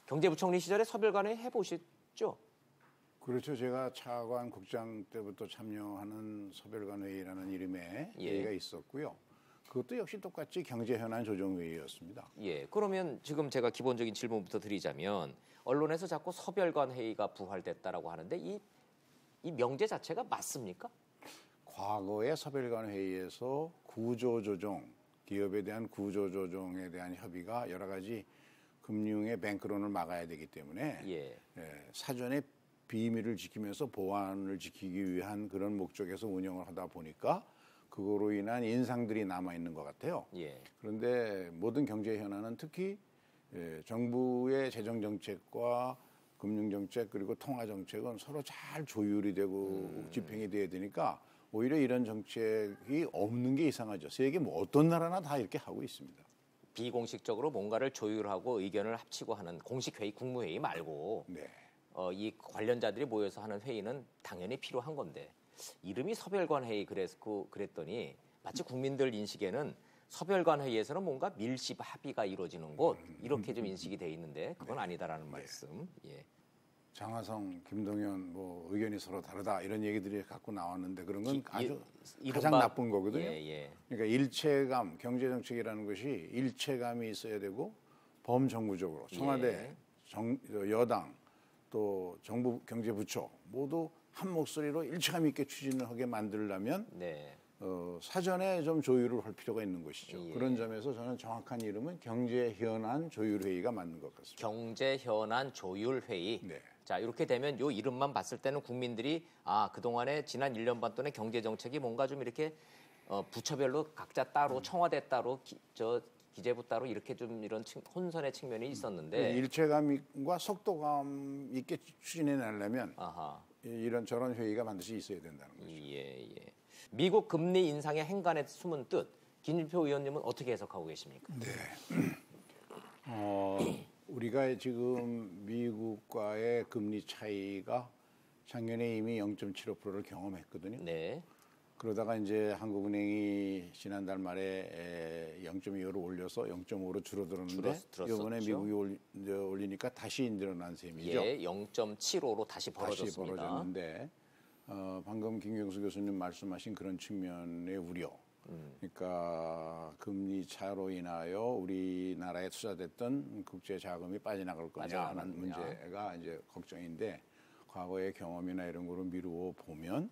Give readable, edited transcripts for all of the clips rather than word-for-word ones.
경제부총리 시절에 서별관회 해보셨죠? 그렇죠. 제가 차관 국장 때부터 참여하는 서별관회의라는 이름의 회의가 있었고요. 그것도 역시 똑같이 경제현안 조정회의였습니다. 예. 그러면 지금 제가 기본적인 질문부터 드리자면 언론에서 자꾸 서별관회의가 부활됐다라고 하는데 이 명제 자체가 맞습니까? 과거의 서별관회의에서 구조조정, 기업에 대한 구조조정에 대한 협의가 여러 가지 금융의 뱅크런을 막아야 되기 때문에 사전에 비밀을 지키면서 보안을 지키기 위한 그런 목적에서 운영을 하다 보니까 그거로 인한 인상들이 남아있는 것 같아요. 그런데 모든 경제 현안은 특히 정부의 재정정책과 금융정책 그리고 통화정책은 서로 잘 조율이 되고 집행이 돼야 되니까 오히려 이런 정책이 없는 게 이상하죠. 세계 뭐 어떤 나라나 다 이렇게 하고 있습니다. 비공식적으로 뭔가를 조율하고 의견을 합치고 하는 공식회의, 국무회의 말고 이 관련자들이 모여서 하는 회의는 당연히 필요한 건데 이름이 서별관회의 그랬더니 마치 국민들 인식에는 서별관회의에서는 뭔가 밀집 합의가 이루어지는 곳 이렇게 좀 인식이 돼 있는데 그건 아니다라는 말씀. 장하성, 김동연 뭐 의견이 서로 다르다 이런 얘기들이 갖고 나왔는데 그런 건 아주 가장 나쁜 거거든요. 그러니까 일체감, 경제정책이라는 것이 일체감이 있어야 되고 범정부적으로 청와대, 여당 또 정부 경제부처 모두 한 목소리로 일체감 있게 추진을 하게 만들려면 사전에 좀 조율을 할 필요가 있는 것이죠. 그런 점에서 저는 정확한 이름은 경제현안 조율회의가 맞는 것 같습니다. 경제현안 조율회의. 자, 이렇게 되면 이 이름만 봤을 때는 국민들이 그동안에 지난 1년 반 동안의 경제정책이 뭔가 좀 이렇게 부처별로 각자 따로 청와대 따로 기재부 따로 이렇게 좀 이런 혼선의 측면이 있었는데 일체감과 속도감 있게 추진해 내려면 이런 저런 회의가 반드시 있어야 된다는 거죠. 미국 금리 인상의 행간에 숨은 뜻 김진표 의원님은 어떻게 해석하고 계십니까? 우리가 지금 미국과의 금리 차이가 작년에 이미 0.75%를 경험했거든요. 그러다가 이제 한국은행이 지난달 말에 0.25로 올려서 0.5로 줄어들었는데 이번에 미국이 올리니까 다시 늘어난 셈이죠. 0.75로 다시 벌어졌습니다. 다시 벌어졌는데 방금 김경수 교수님 말씀하신 그런 측면의 우려. 그러니까 금리 차로 인하여 우리나라에 투자됐던 국제 자금이 빠져나갈 거냐는 문제가 이제 걱정인데 과거의 경험이나 이런 거로 미루어 보면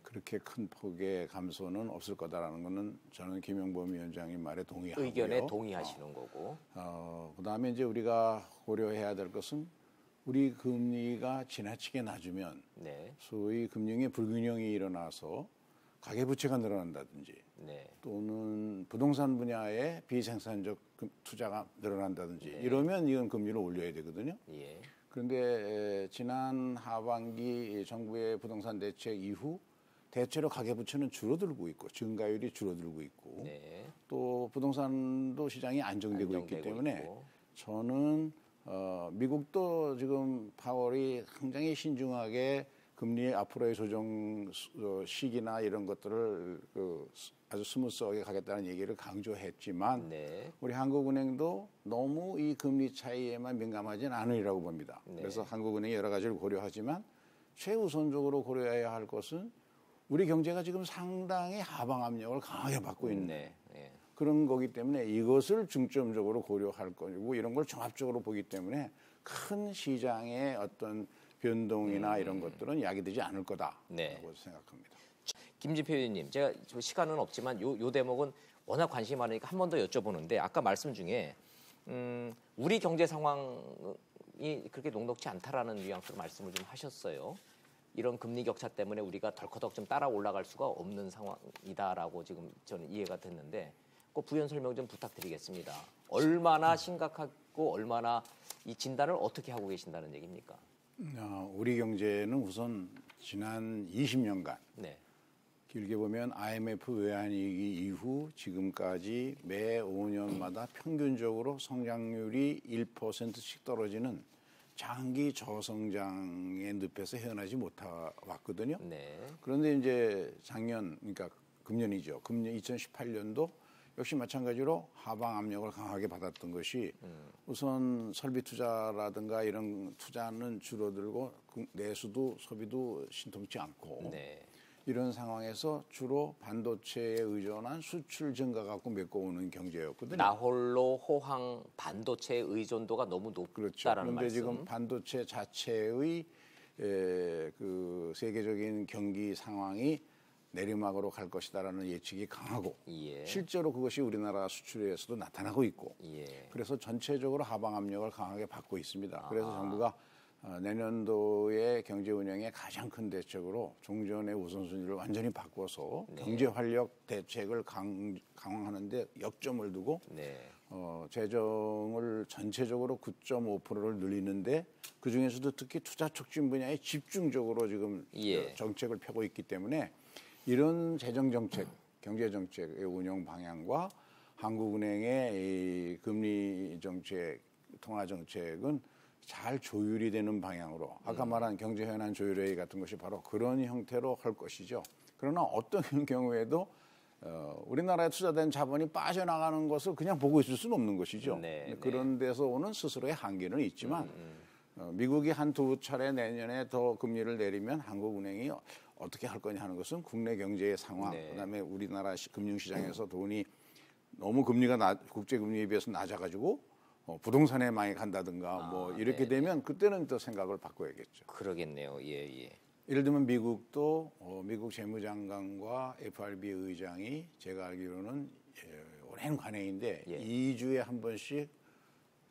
그렇게 큰 폭의 감소는 없을 거다라는 거는 저는 김영범 위원장님 말에 동의하고요. 의견에 동의하시는 거고. 그다음에 이제 우리가 고려해야 될 것은 우리 금리가 지나치게 낮으면 소위 금융의 불균형이 일어나서 가계부채가 늘어난다든지 또는 부동산 분야의 비생산적 투자가 늘어난다든지 이러면 이건 금리를 올려야 되거든요. 그런데 지난 하반기 정부의 부동산 대책 이후 대체로 가계부채는 줄어들고 있고 증가율이 줄어들고 있고 또 부동산도 시장이 안정되고 있기 때문에 저는 미국도 지금 파월이 굉장히 신중하게 금리 앞으로의 조정 시기나 이런 것들을 아주 스무스하게 가겠다는 얘기를 강조했지만 우리 한국은행도 너무 이 금리 차이에만 민감하지는 않으리라고 봅니다. 그래서 한국은행이 여러 가지를 고려하지만 최우선적으로 고려해야 할 것은 우리 경제가 지금 상당히 하방 압력을 강하게 받고 있는 그런 거기 때문에 이것을 중점적으로 고려할 거고 이런 걸 종합적으로 보기 때문에 큰 시장의 어떤 변동이나 이런 것들은 야기되지 않을 거다라고 생각합니다. 김진표 의원님, 제가 시간은 없지만 요 대목은 워낙 관심이 많으니까 한 번 더 여쭤보는데 아까 말씀 중에 우리 경제 상황이 그렇게 녹록지 않다라는 뉘앙스로 말씀을 좀 하셨어요. 이런 금리 격차 때문에 우리가 덜커덕 좀 따라 올라갈 수가 없는 상황이다라고 지금 저는 이해가 됐는데 꼭 부연 설명 좀 부탁드리겠습니다. 얼마나 심각하고 얼마나 이 진단을 어떻게 하고 계신다는 얘기입니까? 우리 경제는 우선 지난 20년간 길게 보면 IMF 외환위기 이후 지금까지 매 5년마다 평균적으로 성장률이 1%씩 떨어지는 장기 저성장의 늪에서 헤어나지 못해왔거든요. 그런데 이제 작년, 그러니까 금년이죠. 금년 2018년도 역시 마찬가지로 하방 압력을 강하게 받았던 것이 우선 설비 투자라든가 이런 투자는 줄어들고 내수도 소비도 신통치 않고 네. 이런 상황에서 주로 반도체에 의존한 수출 증가 갖고 메꿔오는 경제였거든요. 나홀로 호황 반도체의 의존도가 너무 높다라는 그렇죠. 그런데 말씀. 지금 반도체 자체의 그 세계적인 경기 상황이 내리막으로 갈 것이다라는 예측이 강하고 예. 실제로 그것이 우리나라 수출에서도 나타나고 있고 예. 그래서 전체적으로 하방 압력을 강하게 받고 있습니다. 그래서 정부가 내년도의 경제 운영의 가장 큰 대책으로 종전의 우선순위를 완전히 바꿔서 네. 경제 활력 대책을 강화하는 데 역점을 두고 네. 재정을 전체적으로 9.5%를 늘리는데 그중에서도 특히 투자 촉진 분야에 집중적으로 지금 예. 정책을 펴고 있기 때문에 이런 재정 정책, 경제 정책의 운영 방향과 한국은행의 이 금리 정책, 통화 정책은 잘 조율이 되는 방향으로 아까 말한 경제 현안 조율회의 같은 것이 바로 그런 형태로 할 것이죠. 그러나 어떤 경우에도 우리나라에 투자된 자본이 빠져나가는 것을 그냥 보고 있을 수는 없는 것이죠. 네, 그런 데서 오는 스스로의 한계는 있지만 미국이 한두 차례 내년에 더 금리를 내리면 한국은행이 어떻게 할 거냐 하는 것은 국내 경제의 상황, 네. 그다음에 우리나라 금융시장에서 돈이 너무 금리가 국제 금리에 비해서 낮아가지고 부동산에 많이 간다든가 뭐 이렇게 네네. 되면 그때는 또 생각을 바꿔야겠죠. 그러겠네요. 예, 예. 예를 들면 미국도 미국 재무장관과 FRB 의장이 제가 알기로는 오랜 관행인데 예. 2주에 한 번씩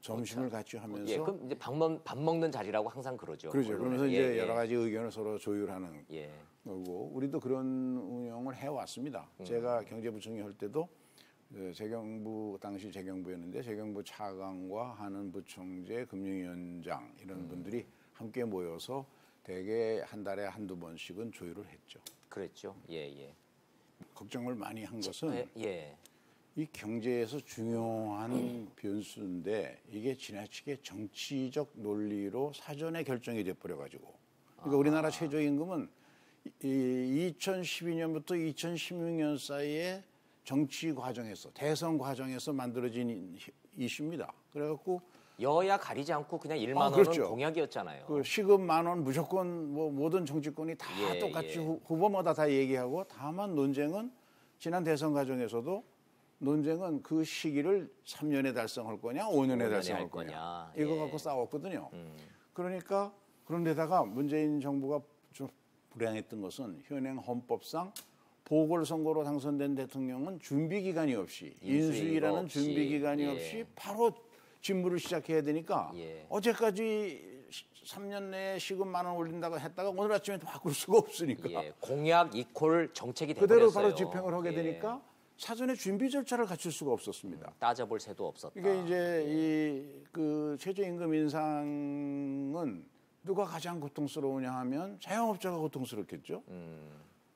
점심을 같이 하면서 예, 그럼 이제 밥 먹는 자리라고 항상 그러죠. 그렇죠. 언론에. 그러면서 예, 이제 예. 여러 가지 의견을 서로 조율하는 예. 거고 우리도 그런 운영을 해왔습니다. 제가 경제부총리 할 때도 재경부 당시 재경부였는데 재경부 차관과 한은 부총재, 금융위원장 이런 분들이 함께 모여서 대개 한 달에 한두 번씩은 조율을 했죠. 그랬죠. 예, 예. 걱정을 많이 한 것은 예. 이 경제에서 중요한 변수인데 이게 지나치게 정치적 논리로 사전에 결정이 돼버려가지고 그러니까 우리나라 최저임금은 2012년부터 2016년 사이에 정치 과정에서 대선 과정에서 만들어진 이슈입니다. 그래갖고 여야 가리지 않고 그냥 1만 원은 그렇죠. 공약이었잖아요. 그 시급 10,000원 무조건 뭐 모든 정치권이 다 예, 똑같이 예. 후보마다 다 얘기하고 다만 논쟁은 지난 대선 과정에서도 논쟁은 그 시기를 3년에 달성할 거냐 5년에 달성할 할 거냐. 이거 예. 갖고 싸웠거든요. 그러니까 그런데다가 문재인 정부가 좀 불행했던 것은 현행 헌법상 보궐선거로 당선된 대통령은 준비기간이 없이 인수위라는 없이. 준비기간이 예. 없이 바로 직무를 시작해야 되니까 예. 어제까지 3년 내에 시급 10,000원 올린다고 했다가 오늘 아침에 바꿀 수가 없으니까 예. 공약 이퀄 정책이 그대로 돼버렸어요. 바로 집행을 하게 예. 되니까 사전에 준비 절차를 갖출 수가 없었습니다. 따져볼 새도 없었다. 이게 이제 그 최저임금 인상은 누가 가장 고통스러우냐 하면 자영업자가 고통스럽겠죠.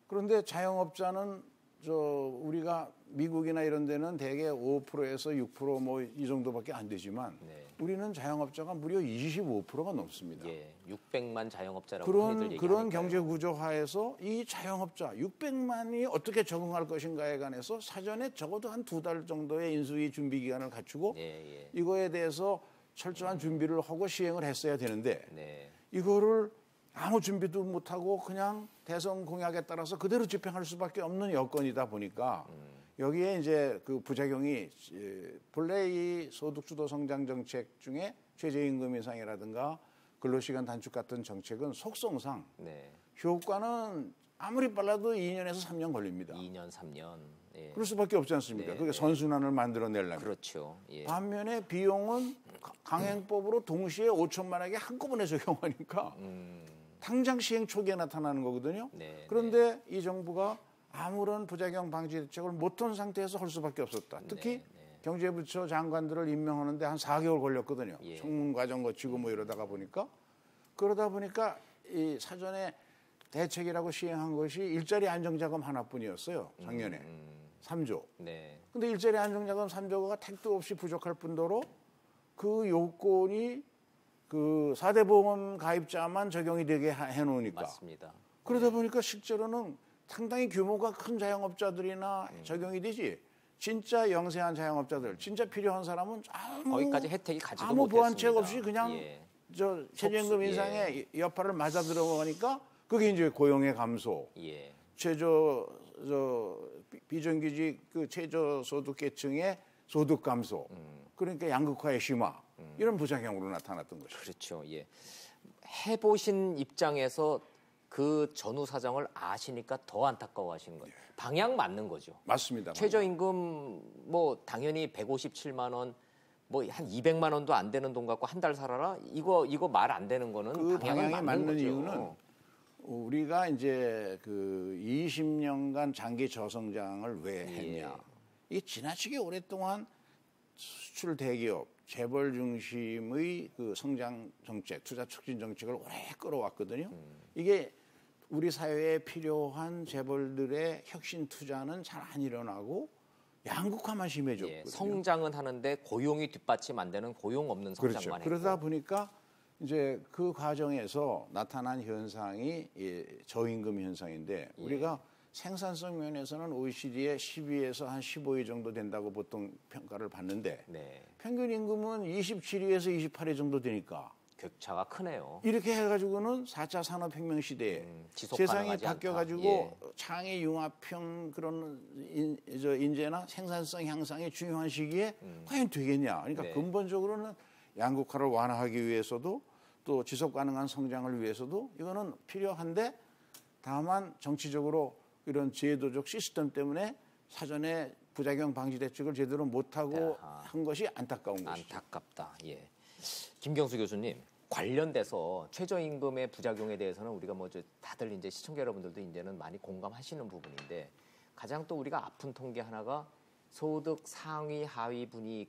그런데 자영업자는 우리가 미국이나 이런 데는 대개 5%에서 6% 뭐 이 정도밖에 안 되지만 네. 우리는 자영업자가 무려 25%가 넘습니다. 예. 600만 자영업자라고 흔히들 그런 얘기하니까요. 경제 구조화에서 이 자영업자 600만이 어떻게 적응할 것인가에 관해서 사전에 적어도 한 2달 정도의 인수위 준비 기간을 갖추고 예, 예. 이거에 대해서 철저한 준비를 하고 시행을 했어야 되는데 네. 이거를 아무 준비도 못하고 그냥 대선 공약에 따라서 그대로 집행할 수밖에 없는 여건이다 보니까 여기에 이제 그 부작용이 본래 이 소득주도 성장 정책 중에 최저임금 인상이라든가 근로시간 단축 같은 정책은 속성상 네. 효과는 아무리 빨라도 2년에서 3년 걸립니다. 2년, 3년. 예. 그럴 수밖에 없지 않습니까? 네, 그게 네. 선순환을 만들어내려면. 그렇죠. 예. 반면에 비용은 강행법으로 동시에 5천만에게 한꺼번에 적용하니까 당장 시행 초기에 나타나는 거거든요. 네, 그런데 이 정부가 아무런 부작용 방지 대책을 못한 상태에서 할 수밖에 없었다. 특히 네. 경제부처 장관들을 임명하는데 한 4개월 걸렸거든요. 예. 청문 과정 거치고 뭐 이러다 보니까 이 사전에 대책이라고 시행한 것이 일자리 안정자금 하나뿐이었어요. 작년에 3조. 네. 근데 일자리 안정자금 3조가 택도 없이 부족할 뿐더러 그 요건이 그 4대 보험 가입자만 적용이 되게 해놓으니까. 맞습니다. 그러다 보니까 실제로는 상당히 규모가 큰 자영업자들이나 적용이 되지 진짜 영세한 자영업자들, 진짜 필요한 사람은 거기까지 혜택이 가지도 아무 못했습니다. 보완책 없이 그냥 저 최저임금 인상의 여파를 맞아 들어가니까 그게 이제 고용의 감소, 비정규직 그 최저소득계층의 소득 감소, 그러니까 양극화의 심화 이런 부작용으로 나타났던 것이죠. 그렇죠. 예. 해보신 입장에서 그 전후 사정을 아시니까 더 안타까워하시는 거예요. 방향 맞는 거죠. 맞습니다. 최저임금 뭐 당연히 157만 원, 뭐 한 200만 원도 안 되는 돈 갖고 한 달 살아라. 이거 말 안 되는 거는 그 방향이 맞는 거죠. 이유는 우리가 이제 그 20년간 장기 저성장을 왜 했냐? 이게 지나치게 오랫동안 수출 대기업, 재벌 중심의 그 성장 정책, 투자 촉진 정책을 오래 끌어왔거든요. 이게 우리 사회에 필요한 재벌들의 혁신 투자는 잘 안 일어나고 양극화만 심해졌거든요. 성장은 하는데 고용이 뒷받침 안 되는 고용 없는 성장만 그렇죠. 했고. 그러다 보니까 이제 그 과정에서 나타난 현상이 저임금 현상인데 우리가 생산성 면에서는 OECD의 12에서 한 15위 정도 된다고 보통 평가를 받는데 평균 임금은 27위에서 28위 정도 되니까 격차가 크네요. 이렇게 해가지고는 4차 산업혁명 시대에 세상이 바뀌어가지고 창의 융합형 그런 인재나 생산성 향상이 중요한 시기에 과연 되겠냐. 그러니까 근본적으로는 양극화를 완화하기 위해서도 또 지속 가능한 성장을 위해서도 이거는 필요한데 다만 정치적으로 이런 제도적 시스템 때문에 사전에 부작용 방지 대책을 제대로 못하고 한 것이 안타까운 것이죠. 안타깝다. 예. 김경수 교수님, 관련돼서 최저임금의 부작용에 대해서는 우리가 뭐 다들 이제 시청자 여러분들도 이제는 많이 공감하시는 부분인데 가장 또 우리가 아픈 통계 하나가 소득 상위 하위 분이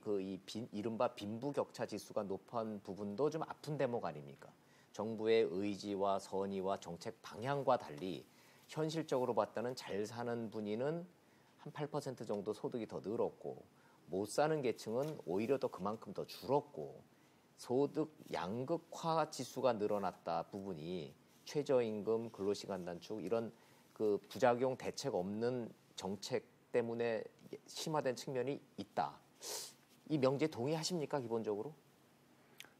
이른바 빈부격차 지수가 높은 부분도 좀 아픈 대목 아닙니까? 정부의 의지와 선의와 정책 방향과 달리 현실적으로 봤다는 잘 사는 분위는 한 8% 정도 소득이 더 늘었고 못 사는 계층은 오히려 더 그만큼 더 줄었고 소득 양극화 지수가 늘어났다 부분이 최저임금, 근로시간 단축 이런 그 부작용 대책 없는 정책 때문에 심화된 측면이 있다. 이 명제 동의하십니까 기본적으로?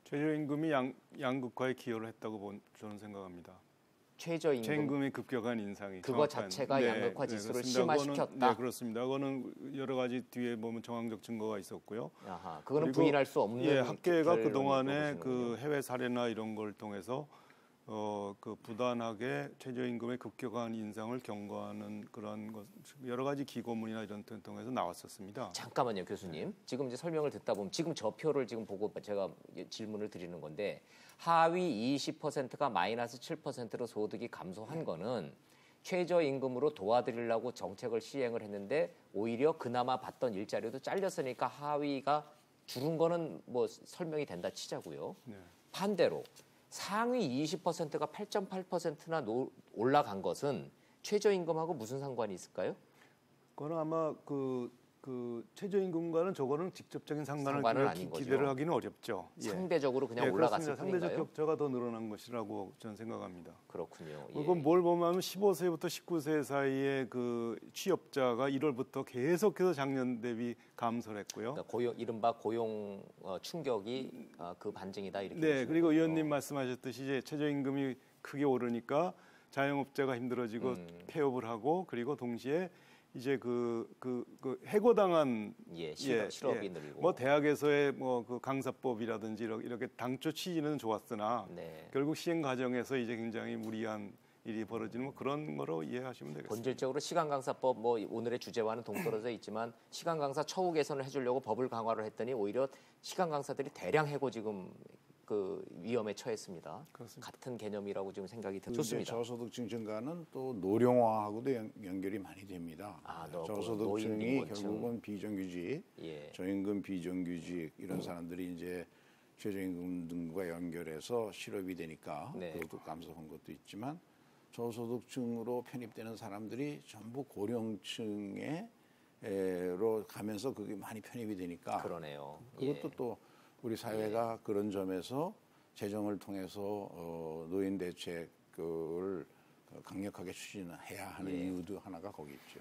최저임금이 양극화에 기여를 했다고 저는 생각합니다. 최저임금의 급격한 인상이 그거 자체가 양극화 지수를 심화시켰다. 네, 그렇습니다. 그거는 여러 가지 뒤에 보면 정황적 증거가 있었고요. 그거는 부인할 수 없는. 학계가 그 동안에 그 해외 사례나 이런 걸 통해서 그 부단하게 최저임금의 급격한 인상을 경고하는 그런 것 여러 가지 기고문이나 이런 등 통해서 나왔었습니다. 잠깐만요, 교수님. 지금 이제 설명을 듣다 보면 지금 저 표를 지금 보고 제가 질문을 드리는 건데 하위 20%가 마이너스 7%로 소득이 감소한 거는 최저임금으로 도와드리려고 정책을 시행을 했는데 오히려 그나마 받던 일자리도 잘렸으니까 하위가 줄은 거는 뭐 설명이 된다 치자고요. 반대로 상위 20%가 8.8%나 올라간 것은 최저임금하고 무슨 상관이 있을까요? 그거는 아마 그 최저임금과는 저거는 직접적인 상관을 아닌 거죠. 기대를 하기는 어렵죠. 상대적으로 그냥 올라갔을 뿐인가요? 상대적 격차가 더 늘어난 것이라고 저는 생각합니다. 그렇군요. 그건 뭘 보면 15세부터 19세 사이에 그 취업자가 1월부터 계속해서 작년 대비 감소를 했고요. 그러니까 이른바 고용 충격이 그 반증이다 이렇게. 네, 그리고 의원님 말씀하셨듯이 이제 최저임금이 크게 오르니까 자영업자가 힘들어지고 폐업을 하고 그리고 동시에 이제 그 해고당한 실업이 늘고 뭐 대학에서의 뭐 그 강사법이라든지 이렇게 당초 취지는 좋았으나 결국 시행 과정에서 이제 굉장히 무리한 일이 벌어지는 뭐 그런 거로 이해하시면 되겠습니다. 본질적으로 시간강사법 뭐 오늘의 주제와는 동떨어져 있지만 시간강사 처우 개선을 해주려고 법을 강화를 했더니 오히려 시간강사들이 대량 해고 지금 그 위험에 처했습니다. 그렇습니다. 같은 개념이라고 지금 생각이 좋습니다. 저소득층 증가는 또 노령화하고도 연결이 많이 됩니다. 저소득층이 결국은 비정규직, 저임금 비정규직 이런 사람들이 이제 최저임금 등과 연결해서 실업이 되니까 그것도 감소한 것도 있지만 저소득층으로 편입되는 사람들이 전부 고령층으로 가면서 그게 많이 편입이 되니까 그러네요. 그것도 또 우리 사회가 그런 점에서 재정을 통해서 노인 대책을 강력하게 추진해야 하는 이유도 하나가 거기 있죠.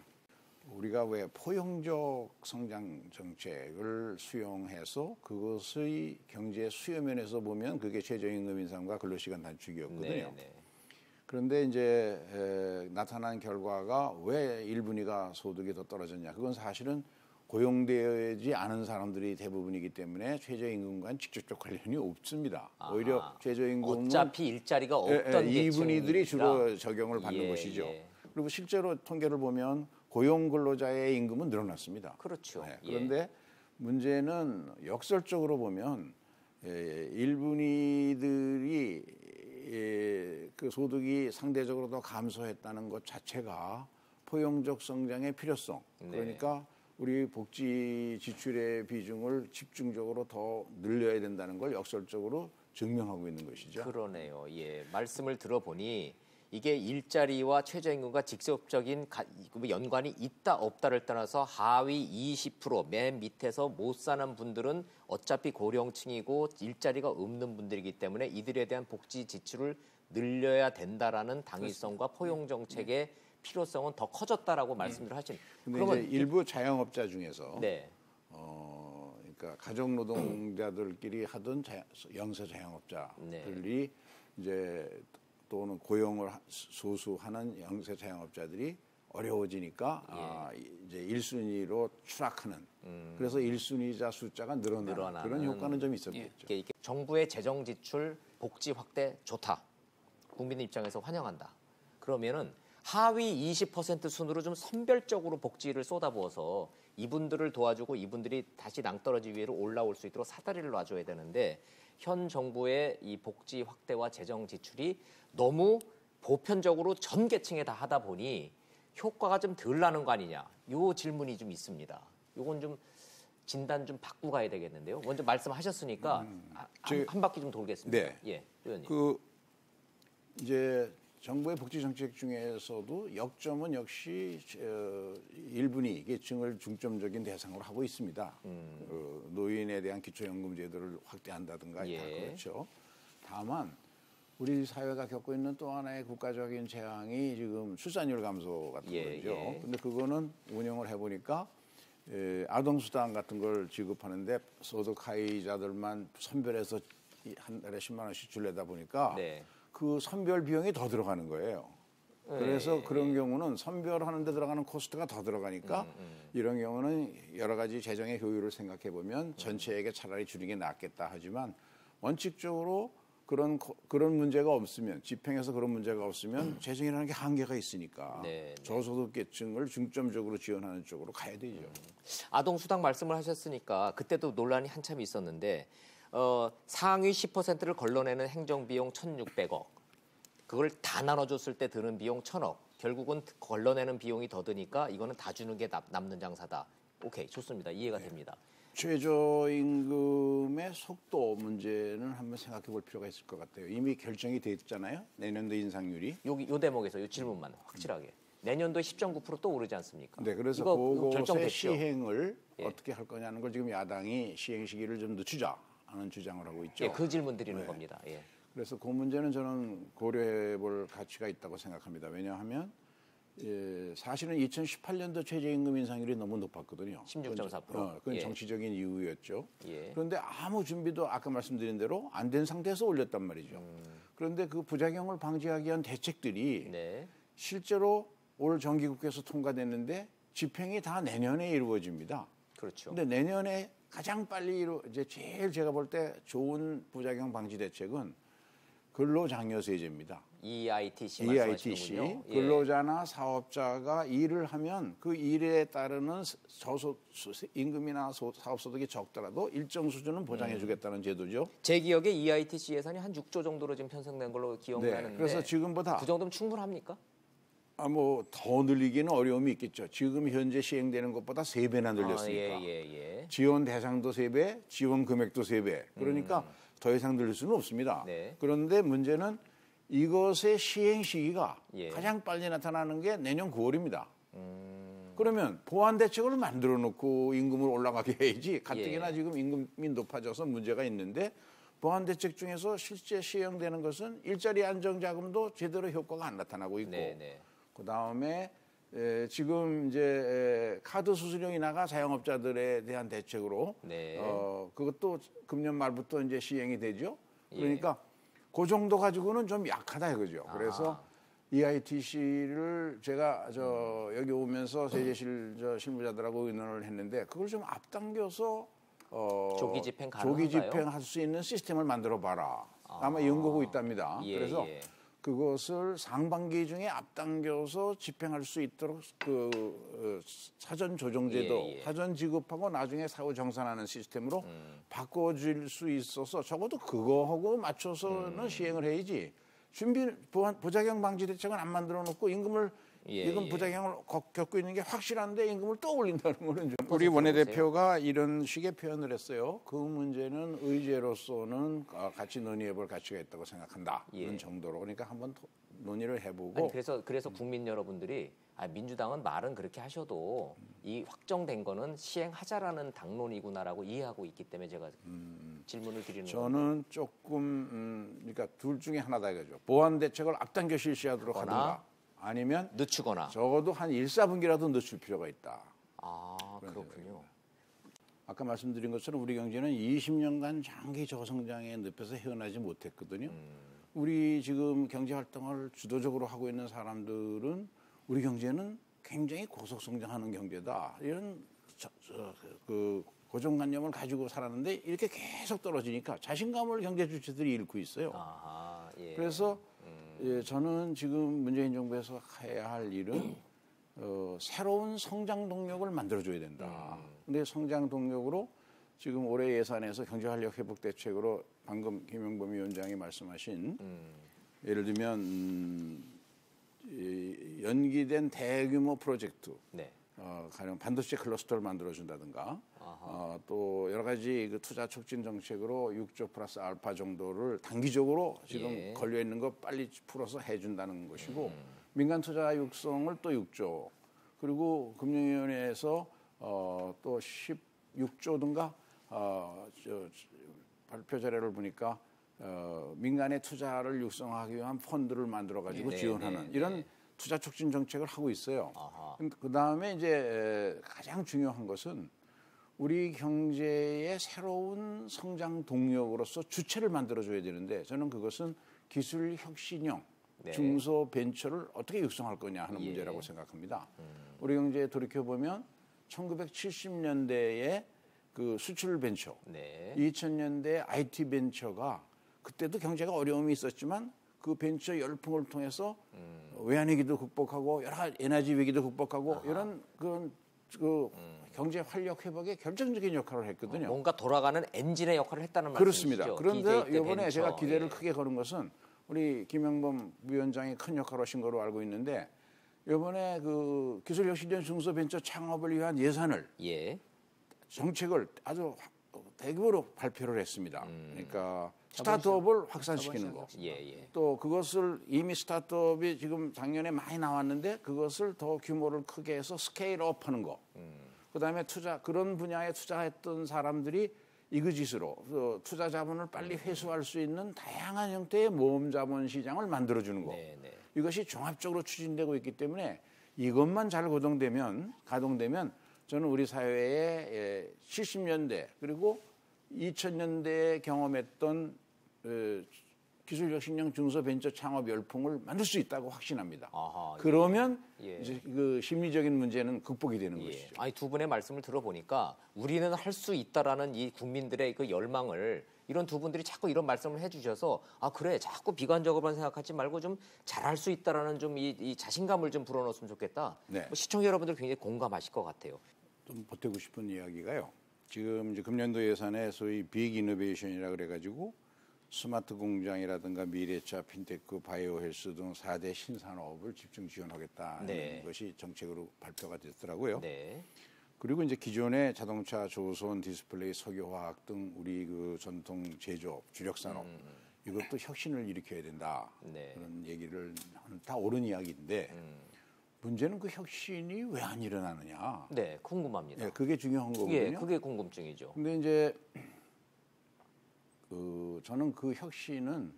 우리가 왜 포용적 성장 정책을 수용해서 그것의 경제 수요면에서 보면 그게 최저임금 인상과 근로시간 단축이었거든요. 네. 그런데 이제 나타난 결과가 왜 1분위가 소득이 더 떨어졌냐? 그건 사실은 고용되지 않은 사람들이 대부분이기 때문에 최저임금과는 직접적 관련이 없습니다. 오히려 최저임금은 어차피 일자리가 없던 2분위들이 주로 적용을 받는 것이죠. 그리고 실제로 통계를 보면 고용 근로자의 임금은 늘어났습니다. 그렇죠. 네, 그런데 문제는 역설적으로 보면 1분위들이 그 소득이 상대적으로 더 감소했다는 것 자체가 포용적 성장의 필요성. 그러니까 우리 복지 지출의 비중을 집중적으로 더 늘려야 된다는 걸 역설적으로 증명하고 있는 것이죠. 그러네요. 예, 말씀을 들어보니 이게 일자리와 최저임금과 직접적인 연관이 있다 없다를 떠나서 하위 20% 맨 밑에서 못 사는 분들은 어차피 고령층이고 일자리가 없는 분들이기 때문에 이들에 대한 복지 지출을 늘려야 된다라는 당위성과 포용 정책의 필요성은 더 커졌다라고 말씀을 하신. 그런데 이제 일부 자영업자 중에서 그러니까 가족 노동자들끼리 하던 영세 자영업자들이 이제 또는 고용을 소수하는 영세 자영업자들이 어려워지니까 이제 1순위로 추락하는 그래서 1순위자 숫자가 늘어나는 그런 효과는 좀 있었겠죠. 이게 정부의 재정 지출 복지 확대 좋다. 국민 입장에서 환영한다. 그러면은 하위 20% 순으로 좀 선별적으로 복지를 쏟아부어서 이분들을 도와주고 이분들이 다시 낭떠러지 위로 올라올 수 있도록 사다리를 놔줘야 되는데 현 정부의 이 복지 확대와 재정 지출이 너무 보편적으로 전 계층에 다 하다 보니 효과가 좀 덜 나는 거 아니냐. 요 질문이 좀 있습니다. 요건 좀 진단 좀 바꾸고 가야 되겠는데요. 먼저 말씀하셨으니까 한 바퀴 좀 돌겠습니다. 네. 예, 의원님. 이제 정부의 복지 정책 중에서도 역점은 역시 1분위 계층을 중점적인 대상으로 하고 있습니다. 노인에 대한 기초연금 제도를 확대한다든가 다 그렇죠. 다만 우리 사회가 겪고 있는 또 하나의 국가적인 재앙이 지금 출산율 감소 같은 거죠. 근데 그거는 운영을 해보니까 아동수당 같은 걸 지급하는데 소득 하위자들만 선별해서 한 달에 10만 원씩 줄려다 보니까 그 선별 비용이 더 들어가는 거예요. 그래서 그런 경우는 선별하는 데 들어가는 코스트가 더 들어가니까 이런 경우는 여러 가지 재정의 효율을 생각해 보면 전체에게 차라리 줄이는 게 낫겠다 하지만 원칙적으로 그런 문제가 없으면 집행에서 그런 문제가 없으면 재정이라는 게 한계가 있으니까 저소득계층을 중점적으로 지원하는 쪽으로 가야 되죠. 아동수당 말씀을 하셨으니까 그때도 논란이 한참 있었는데 상위 10%를 걸러내는 행정비용 1,600억 그걸 다 나눠줬을 때 드는 비용 1,000억 결국은 걸러내는 비용이 더 드니까 이거는 다 주는 게 남는 장사다. 오케이 좋습니다. 이해가 됩니다. 최저임금의 속도 문제는 한번 생각해 볼 필요가 있을 것 같아요. 이미 결정이 돼 있잖아요. 내년도 인상률이. 요 대목에서 이 질문만 확실하게. 내년도에 10.9% 또 오르지 않습니까? 네, 그래서 그것의 시행을 어떻게 할 거냐는 걸 지금 야당이 시행 시기를 좀 늦추자 하는 주장을 하고 있죠. 그 질문 드리는 겁니다. 그래서 그 문제는 저는 고려해 볼 가치가 있다고 생각합니다. 왜냐하면 사실은 2018년도 최저임금 인상률이 너무 높았거든요. 16.4%. 그건 정치적인 이유였죠. 그런데 아무 준비도 아까 말씀드린 대로 안 된 상태에서 올렸단 말이죠. 그런데 그 부작용을 방지하기 위한 대책들이 실제로 올 정기국회에서 통과됐는데 집행이 다 내년에 이루어집니다. 그렇죠. 그런데 내년에 가장 빨리 이제 제일 제가 볼 때 좋은 부작용 방지 대책은 근로장려세제입니다. EITC EITC. 말씀하시는군요. 근로자나 사업자가 일을 하면 그 일에 따르는 임금이나 사업소득이 적더라도 일정 수준은 보장해 주겠다는 제도죠. 제 기억에 EITC 예산이 한 6조 정도로 지금 편성된 걸로 기억나는데 그래서 지금보다 그 정도면 충분합니까? 더 늘리기는 어려움이 있겠죠. 지금 현재 시행되는 것보다 3배나 늘렸으니까. 지원 대상도 3배, 지원 금액도 3배. 그러니까 더 이상 늘릴 수는 없습니다. 그런데 문제는 이것의 시행 시기가 가장 빨리 나타나는 게 내년 9월입니다. 그러면 보완 대책을 만들어 놓고 임금을 올라가게 해야지. 가뜩이나 지금 임금이 높아져서 문제가 있는데 보완 대책 중에서 실제 시행되는 것은 일자리 안정자금도 제대로 효과가 안 나타나고 있고 그다음에 지금 이제 카드 수수료 인하가 자영업자들에 대한 대책으로 네. 그것도 금년 말부터 이제 시행이 되죠. 그러니까 그 정도 가지고는 좀 약하다 이거죠. 그래서 EITC를 제가 여기 오면서 세제실 실무자들하고 의논을 했는데 그걸 좀 앞당겨서 조기 집행 가능한가요? 조기 집행할 수 있는 시스템을 만들어 봐라. 아마 연구하고 있답니다. 그래서 그것을 상반기 중에 앞당겨서 집행할 수 있도록 사전 조정제도, 사전 지급하고 나중에 사후 정산하는 시스템으로 바꿔줄 수 있어서 적어도 그거하고 맞춰서는 시행을 해야지. 부작용 방지 대책은 안 만들어 놓고 임금 부작용을 겪고 있는 게 확실한데 임금을 또 올린다는 거는 좀. 우리 원내대표가 이런 식의 표현을 했어요. 그 문제는 의제로서는 같이 논의해볼 가치가 있다고 생각한다. 이런 정도로. 그러니까 한번 논의를 해보고. 아니, 그래서 국민 여러분들이 민주당은 말은 그렇게 하셔도 이 확정된 거는 시행하자라는 당론이구나라고 이해하고 있기 때문에 제가 질문을 드리는 거예요. 저는 조금 그러니까 둘 중에 하나다 이거죠. 보완 대책을 앞당겨 실시하도록 하든가 아니면 늦추거나 적어도 한 1, 4분기라도 늦출 필요가 있다. 그렇군요. 아까 말씀드린 것처럼 우리 경제는 20년간 장기 저성장의 늪에서 헤어나지 못했거든요. 우리 지금 경제 활동을 주도적으로 하고 있는 사람들은 우리 경제는 굉장히 고속성장하는 경제다. 이런 고정관념을 가지고 살았는데 이렇게 계속 떨어지니까 자신감을 경제 주체들이 잃고 있어요. 그래서 저는 지금 문재인 정부에서 해야 할 일은 새로운 성장 동력을 만들어줘야 된다. 근데 성장 동력으로 지금 올해 예산에서 경제활력 회복 대책으로 방금 김영범 위원장이 말씀하신 예를 들면 연기된 대규모 프로젝트, 가령 반도체 클러스터를 만들어준다든가 또 여러 가지 그 투자 촉진 정책으로 6조 플러스 알파 정도를 단기적으로 지금 걸려 있는 거 빨리 풀어서 해준다는 것이고 민간 투자 육성을 또 6조 그리고 금융위원회에서 또 16조든가 발표 자료를 보니까 민간의 투자를 육성하기 위한 펀드를 만들어 가지고 지원하는 이런 투자 촉진 정책을 하고 있어요. 그 다음에 이제 가장 중요한 것은 우리 경제의 새로운 성장 동력으로서 주체를 만들어줘야 되는데 저는 그것은 기술 혁신형 중소 벤처를 어떻게 육성할 거냐 하는 문제라고 생각합니다. 우리 경제에 돌이켜 보면 1970년대에 그 수출 벤처, 2000년대 IT 벤처가 그때도 경제가 어려움이 있었지만 그 벤처 열풍을 통해서 외환위기도 극복하고 여러 가지 에너지 위기도 극복하고 이런 그 경제 활력 회복에 결정적인 역할을 했거든요. 뭔가 돌아가는 엔진의 역할을 했다는 그렇습니다. 말씀이시죠. 그런데 이번에 제가 기대를 크게 거는 것은 우리 김영범 위원장이 큰 역할을 하신 거로 알고 있는데 이번에 그 기술혁신형 중소벤처 창업을 위한 예산을 정책을 아주 대규모로 발표를 했습니다. 그러니까 스타트업을 확산시키는 거. 또 그것을 이미 스타트업이 지금 작년에 많이 나왔는데 그것을 더 규모를 크게 해서 스케일업 하는 거. 그다음에 그런 분야에 투자했던 사람들이 이그짓으로 투자 자본을 빨리 회수할 수 있는 다양한 형태의 모험 자본 시장을 만들어주는 거. 이것이 종합적으로 추진되고 있기 때문에 이것만 잘 가동되면 저는 우리 사회의 70년대 그리고 2000년대에 경험했던 기술혁신형 중소벤처 창업 열풍을 만들 수 있다고 확신합니다. 그러면 이제 그 심리적인 문제는 극복이 되는 것이죠. 아니 두 분의 말씀을 들어보니까 우리는 할 수 있다라는 이 국민들의 그 열망을 이런 두 분들이 자꾸 이런 말씀을 해주셔서 그래 자꾸 비관적으로만 생각하지 말고 좀 잘할 수 있다라는 좀 이 자신감을 좀 불어넣었으면 좋겠다. 시청자 여러분들 굉장히 공감하실 것 같아요. 좀 보태고 싶은 이야기가요. 지금 이제 금년도 예산에 소위 빅 이노베이션이라 그래가지고 스마트 공장이라든가 미래차, 핀테크, 바이오 헬스 등 4대 신산업을 집중 지원하겠다는 것이 정책으로 발표가 됐더라고요. 그리고 이제 기존의 자동차, 조선, 디스플레이, 석유화학 등 우리 그 전통 제조업, 주력 산업 이것도 혁신을 일으켜야 된다. 그런 얘기를 다 옳은 이야기인데 문제는 그 혁신이 왜 안 일어나느냐. 궁금합니다. 그게 중요한 거거든요. 그게 궁금증이죠. 근데 이제 저는 그 혁신은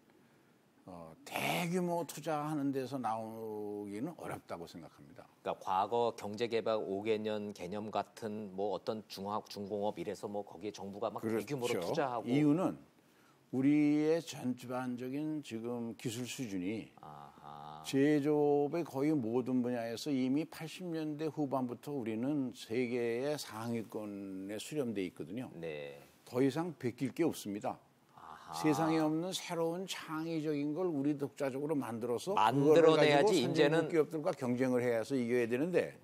대규모 투자하는 데서 나오기는 어렵다고 생각합니다. 그러니까 과거 경제개발 5개년 개념 같은 뭐 어떤 중공업 이래서 뭐 거기에 정부가 막 그렇죠. 대규모로 투자하고 이유는 우리의 전반적인 지금 기술 수준이 제조업의 거의 모든 분야에서 이미 80년대 후반부터 우리는 세계의 상위권에 수렴돼 있거든요. 네. 더 이상 베낄 게 없습니다. 세상에 없는 새로운 창의적인 걸 우리 독자적으로 만들어내야지 이제는 기업들과 경쟁을 해서 이겨야 되는데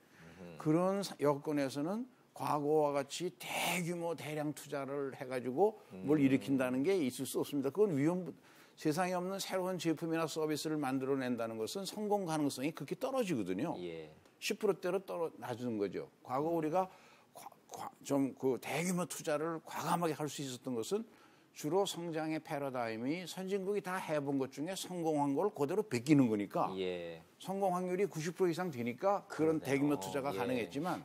그런 여건에서는 과거와 같이 대규모 대량 투자를 해가지고 뭘 일으킨다는 게 있을 수 없습니다. 그건 세상에 없는 새로운 제품이나 서비스를 만들어낸다는 것은 성공 가능성이 극히 떨어지거든요. 예. 10%대로 낮은 거죠. 과거 우리가 좀 그 대규모 투자를 과감하게 할 수 있었던 것은 주로 성장의 패러다임이 선진국이 다 해본 것 중에 성공한 걸 그대로 베끼는 거니까 예. 성공 확률이 90% 이상 되니까 그런 대규모 투자가 가능했지만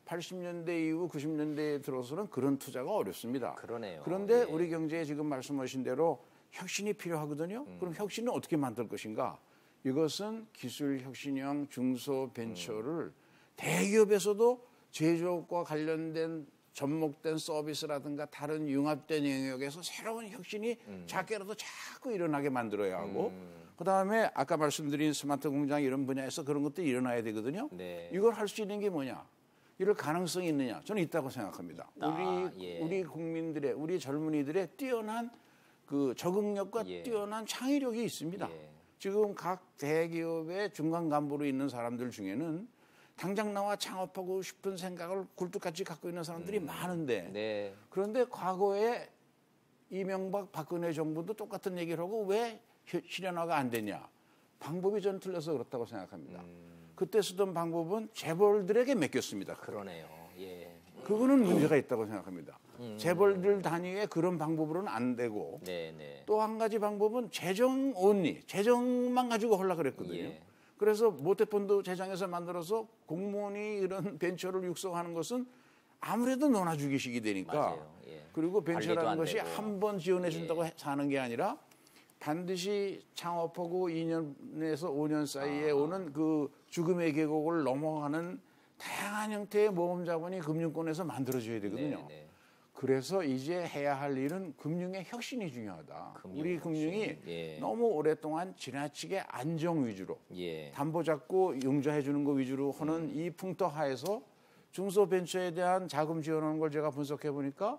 80년대 이후 90년대에 들어서는 그런 투자가 어렵습니다. 그러네요. 그런데 우리 경제에 지금 말씀하신 대로 혁신이 필요하거든요. 그럼 혁신은 어떻게 만들 것인가? 이것은 기술 혁신형 중소벤처를 대기업에서도 제조업과 관련된 접목된 서비스라든가 다른 융합된 영역에서 새로운 혁신이 작게라도 자꾸 일어나게 만들어야 하고 그다음에 아까 말씀드린 스마트 공장 이런 분야에서 그런 것도 일어나야 되거든요. 네. 이걸 할 수 있는 게 뭐냐? 이럴 가능성이 있느냐? 저는 있다고 생각합니다. 우리 국민들의 우리 젊은이들의 뛰어난 그 적응력과 뛰어난 창의력이 있습니다. 지금 각 대기업의 중간 간부로 있는 사람들 중에는 당장 나와 창업하고 싶은 생각을 굴뚝같이 갖고 있는 사람들이 많은데 그런데 과거에 이명박 박근혜 정부도 똑같은 얘기를 하고 왜 실현화가 안 되냐. 방법이 전 틀려서 그렇다고 생각합니다. 그때 쓰던 방법은 재벌들에게 맡겼습니다. 그러네요. 예. 그거는 문제가 있다고 생각합니다. 재벌들 단위의 그런 방법으로는 안 되고 또 한 가지 방법은 재정 온리, 재정만 가지고 하려고 그랬거든요. 그래서 모태펀드 재정에서 만들어서 공무원이 이런 벤처를 육성하는 것은 아무래도 논아주기식이 되니까 그리고 벤처라는 것이 한 번 지원해 준다고 사는 게 아니라 반드시 창업하고 2년에서 5년 사이에 오는 그 죽음의 계곡을 넘어가는 다양한 형태의 모험 자본이 금융권에서 만들어져야 되거든요. 그래서 이제 해야 할 일은 금융의 혁신이 중요하다. 우리 금융이 너무 오랫동안 지나치게 안정 위주로 담보 잡고 융자해 주는 거 위주로 하는 이 풍토 하에서 중소벤처에 대한 자금 지원하는 걸 제가 분석해 보니까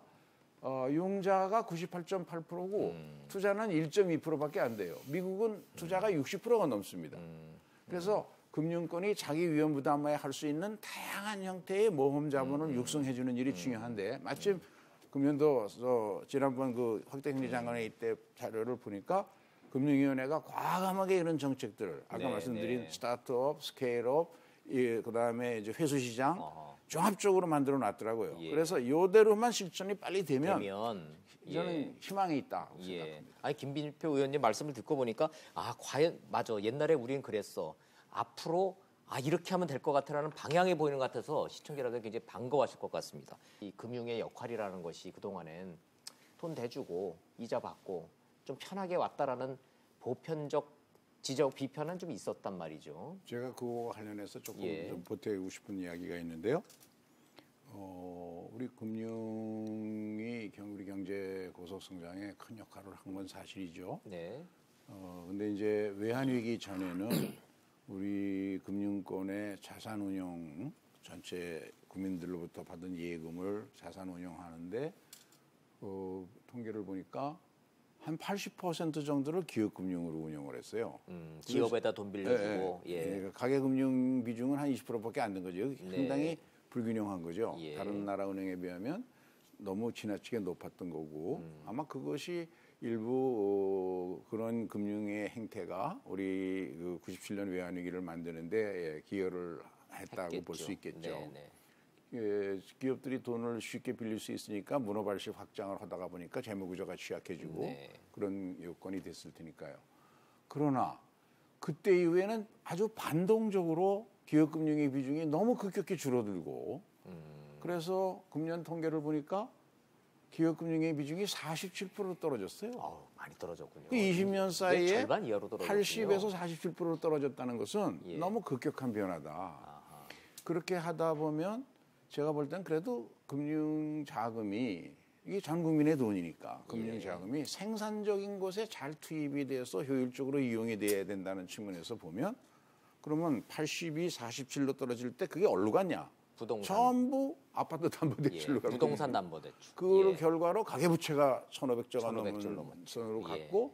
융자가 98.8%고 투자는 1.2%밖에 안 돼요. 미국은 투자가 60%가 넘습니다. 그래서 금융권이 자기 위험 부담에 할 수 있는 다양한 형태의 모험 자본을 육성해 주는 일이 중요한데 마침 금년도 지난번 그 확대금리 장관회의 때 자료를 보니까 금융위원회가 과감하게 이런 정책들을 아까 말씀드린 스타트업, 스케일업, 그다음에 이제 회수시장 종합적으로 만들어 놨더라고요. 그래서 이대로만 실천이 빨리 되면 저는 희망이 있다 생각합니다. 아니 김빈표 의원님 말씀을 듣고 보니까 과연 맞아 옛날에 우리는 그랬어. 앞으로 이렇게 하면 될 것 같아라는 방향이 보이는 것 같아서 시청자들도 굉장히 반가워하실 것 같습니다. 이 금융의 역할이라는 것이 그동안엔 돈 대주고 이자 받고 좀 편하게 왔다라는 보편적 지적 비판은 좀 있었단 말이죠. 제가 그거 관련해서 조금 좀 보태고 싶은 이야기가 있는데요. 우리 금융이 우리 경제 고속 성장에 큰 역할을 한 건 사실이죠. 근데 이제 외환 위기 전에는 우리 금융권의 자산 운용 전체 국민들로부터 받은 예금을 자산 운용하는데 통계를 보니까 한 80% 정도를 기업금융으로 운용을 했어요. 기업에다 돈 빌려주고. 가계금융 비중은 한 20%밖에 안 된 거죠. 상당히 불균형한 거죠. 다른 나라 은행에 비하면 너무 지나치게 높았던 거고 아마 그것이 일부 그런 금융의 행태가 우리 그 97년 외환위기를 만드는데 기여를 했다고 볼 수 있겠죠. 기업들이 돈을 쉽게 빌릴 수 있으니까 문어발식 확장을 하다가 보니까 재무구조가 취약해지고 그런 요건이 됐을 테니까요. 그러나 그때 이후에는 아주 반동적으로 기업금융의 비중이 너무 급격히 줄어들고 그래서 금년 통계를 보니까 기업금융의 비중이 47% 떨어졌어요. 많이 떨어졌군요. 그 20년 사이에 절반 이하로 떨어졌군요. 80에서 47% 떨어졌다는 것은 예. 너무 급격한 변화다. 아하. 그렇게 하다 보면 제가 볼 땐 그래도 금융 자금이 이게 전 국민의 돈이니까 금융 자금이 생산적인 곳에 잘 투입이 돼서 효율적으로 이용이 돼야 된다는 측면에서 보면 그러면 82, 47로 떨어질 때 그게 어디로 갔냐? 부동산. 전부 아파트 담보대출로 가고 부동산 담보대출. 그 결과로 가계부채가 1,500조가 1,500조 넘는 선으로 갔고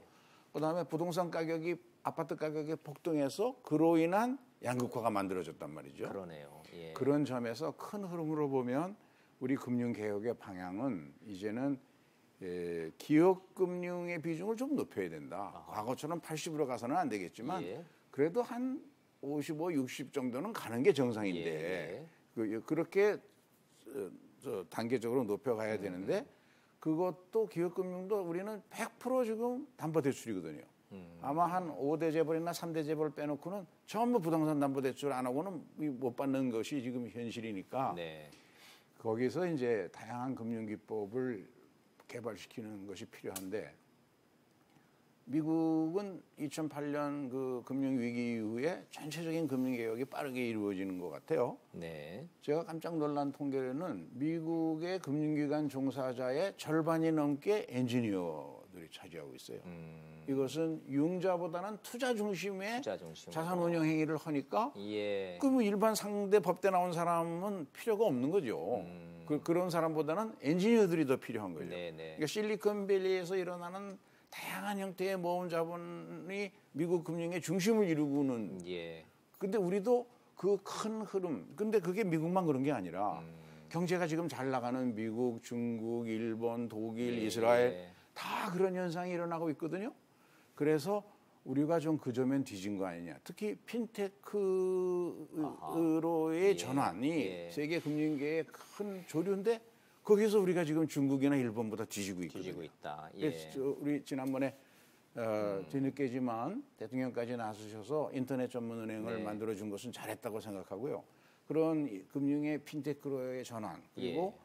그다음에 부동산 가격이 아파트 가격이 폭등해서 그로 인한 양극화가 만들어졌단 말이죠. 그러네요. 예. 그런 점에서 큰 흐름으로 보면 우리 금융개혁의 방향은 이제는 기업금융의 비중을 좀 높여야 된다. 아하. 과거처럼 80으로 가서는 안 되겠지만 예. 그래도 한 55, 60 정도는 가는 게 정상인데 예. 그렇게 단계적으로 높여가야 되는데 그것도 기업금융도 우리는 100% 지금 담보대출이거든요. 아마 한 5대 재벌이나 3대 재벌 빼놓고는 전부 부동산 담보대출 안 하고는 못 받는 것이 지금 현실이니까 네. 거기서 이제 다양한 금융기법을 개발시키는 것이 필요한데 미국은 2008년 그 금융위기 이후에 전체적인 금융개혁이 빠르게 이루어지는 것 같아요. 네. 제가 깜짝 놀란 통계로는 미국의 금융기관 종사자의 절반이 넘게 엔지니어들이 차지하고 있어요. 이것은 융자보다는 투자 중심의 자산 운용 행위를 하니까 그럼 일반 상대 법대 나온 사람은 필요가 없는 거죠. 그런 사람보다는 엔지니어들이 더 필요한 거죠. 그러니까 실리콘밸리에서 일어나는 다양한 형태의 모험 자본이 미국 금융의 중심을 이루고는 근데 우리도 그 큰 흐름 근데 그게 미국만 그런 게 아니라 경제가 지금 잘 나가는 미국, 중국, 일본, 독일, 이스라엘 다 그런 현상이 일어나고 있거든요. 그래서 우리가 좀 그 점엔 뒤진 거 아니냐. 특히 핀테크로의 전환이 세계 금융계의 큰 조류인데 거기서 우리가 지금 중국이나 일본보다 뒤지고 있거든요. 뒤지고 있다. 그래서 우리 지난번에 뒤늦게지만 대통령까지 나서셔서 인터넷 전문 은행을 만들어준 것은 잘했다고 생각하고요. 그런 금융의 핀테크로의 전환 그리고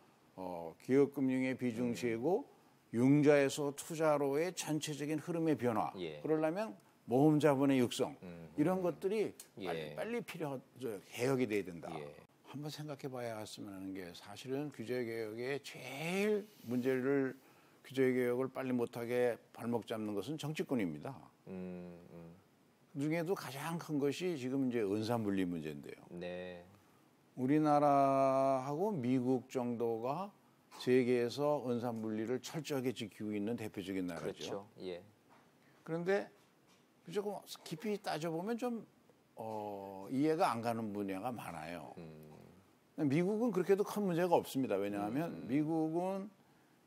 기업 금융의 비중 제고 융자에서 투자로의 전체적인 흐름의 변화 그러려면 모험 자본의 육성 이런 것들이 빨리 개혁이 돼야 된다. 한번 생각해 봐야 했으면 하는 게 사실은 규제개혁의 제일 문제를 규제개혁을 빨리 못하게 발목 잡는 것은 정치권입니다. 그중에도 가장 큰 것이 지금 이제 은산분리 문제인데요. 네. 우리나라하고 미국 정도가 세계에서 은산분리를 철저하게 지키고 있는 대표적인 나라죠. 그렇죠. 그런데 조금 깊이 따져보면 좀 이해가 안 가는 분야가 많아요. 미국은 그렇게도 큰 문제가 없습니다. 왜냐하면 미국은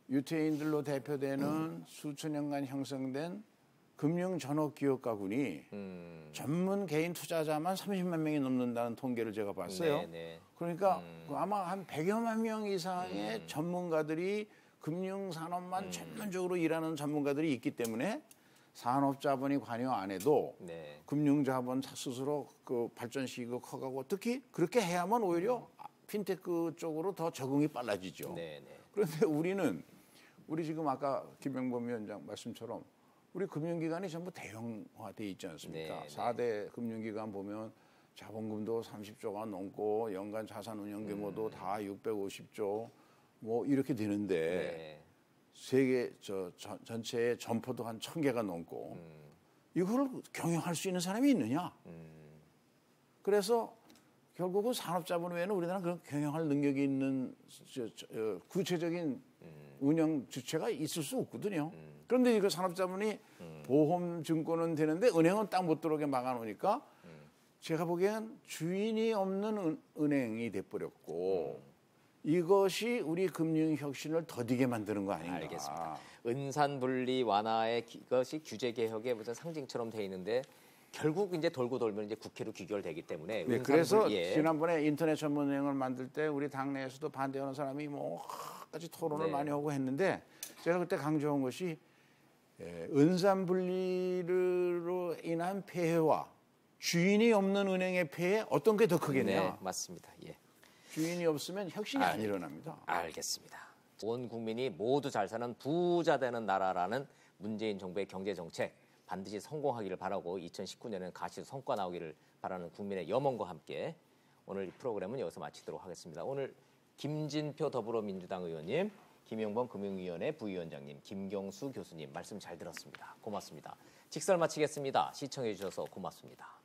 유태인들로 대표되는 수천 년간 형성된 금융 전업 기업가군이 전문 개인 투자자만 30만 명이 넘는다는 통계를 제가 봤어요. 그러니까 아마 한 100여만 명 이상의 전문가들이 금융 산업만 전문적으로 일하는 전문가들이 있기 때문에 산업자본이 관여 안 해도 금융자본 스스로 그 발전시키고 커가고 특히 그렇게 해야만 오히려 핀테크 쪽으로 더 적응이 빨라지죠. 그런데 우리 지금 아까 김영범 위원장 말씀처럼 우리 금융기관이 전부 대형화돼 있지 않습니까? 4대 금융기관 보면 자본금도 30조가 넘고 연간 자산 운용 규모도 다 650조 뭐 이렇게 되는데 세계 전체의 점포도 한 1000개가 넘고 이걸 경영할 수 있는 사람이 있느냐? 그래서 결국은 산업자본 외에는 우리나라는 그런 경영할 능력이 있는 구체적인 운영 주체가 있을 수 없거든요. 그런데 이거 산업자본이 보험, 증권은 되는데 은행은 딱 못 들어오게 막아놓으니까 제가 보기엔 주인이 없는 은행이 돼버렸고 이것이 우리 금융혁신을 더디게 만드는 거 아닌가. 알겠습니다. 은산분리 완화의 이것이 규제개혁의 무슨 상징처럼 돼 있는데 결국 이제 돌고 돌면 이제 국회로 귀결되기 때문에. 그래서 지난번에 인터넷 전문은행을 만들 때 우리 당내에서도 반대하는 사람이 뭐까지 토론을 많이 하고 했는데 제가 그때 강조한 것이 은산분리로 인한 폐해와 주인이 없는 은행의 폐해 어떤 게 더 크겠냐? 네, 맞습니다. 주인이 없으면 혁신이 안 일어납니다. 알겠습니다. 온 국민이 모두 잘 사는 부자 되는 나라라는 문재인 정부의 경제 정책 반드시 성공하기를 바라고 2019년에는 가시로 성과 나오기를 바라는 국민의 염원과 함께 오늘 이 프로그램은 여기서 마치도록 하겠습니다. 오늘 김진표 더불어민주당 의원님, 김용범 금융위원회 부위원장님, 김경수 교수님 말씀 잘 들었습니다. 고맙습니다. 직설 마치겠습니다. 시청해 주셔서 고맙습니다.